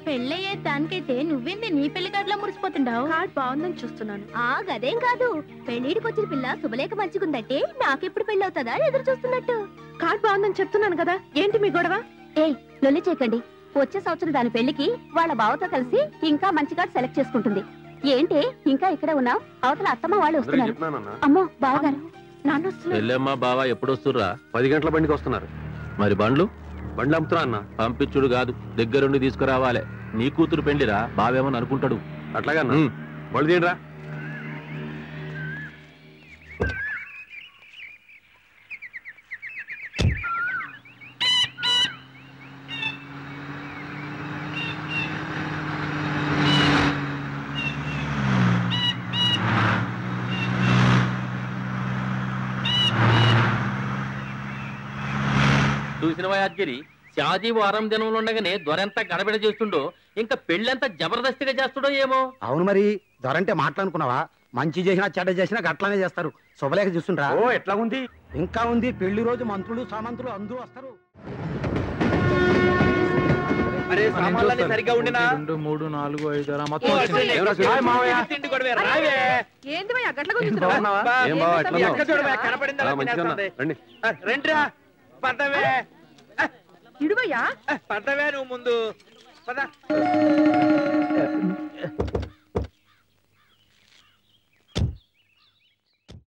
పెళ్ళయ్యే దానికైతే నువ్వేంది నీ పెళ్లి కార్డులో మురిసిపోతుండావు? కార్డ్ బాగుందని చూస్తున్నాను. గదేం కాదు, పెళ్లిడికి వచ్చిన పిల్ల శుభలేఖ మంచిగుందంటే నాకెప్పుడు పెళ్లి అవుతుందా ఎదురు చూస్తున్నట్టు. కార్డ్ బాగుందని చెప్తున్నాను కదా, ఏంటి మీ గొడవ? లొల్లి చేయకండి. వచ్చే సంవత్సరం దాని పెళ్లికి వాళ్ళ బావతో కలిసి ఇంకా మంచి కార్డు సెలెక్ట్ చేసుకుంటుంది. ఏంటి ఇంకా ఇక్కడే ఉన్నావు? అవతల అత్తమ్మ వాళ్ళు వస్తున్నారు. అమ్మో బావగారు. వెళ్ళమ్మా బావా ఎప్పుడు వస్తుర్రా? 10 గంటల బండికి వస్తున్నారు. మరి బండ్లు అమ్ముతున్నా అన్న. పంపించుడు కాదు, దగ్గరుండి తీసుకురావాలి. నీ కూతురు పెళ్లిరా, బావేమని అనుకుంటాడు. అట్లాగా బళ్ళు తీయరా. చూసినవా యాద్గిరి, షాజీ వారం దినంలో ఉండగానే దొరెంత గడబిడ చేస్తుండో, ఇంకా పెళ్ళెంత జబర్దస్తిగా చేస్తుండో ఏమో. అవును మరి, దొరంటే మాట్లాడుకున్నావా? మంచి చేసినా చెడ్డ చేసినా గట్లానే చేస్తారు. శుభలేఖ చూస్తుండ్రా? ఎట్లా ఉంది? ఇంకా ఉంది. పెళ్లి రోజు మంత్రులు సామంతులు అందరూ వస్తారు. సరిగా ఉండినా 2 3 4 5 రండిరా. పదవే ఇడువయ్యా, పదవే నువ్వు ముందు పద.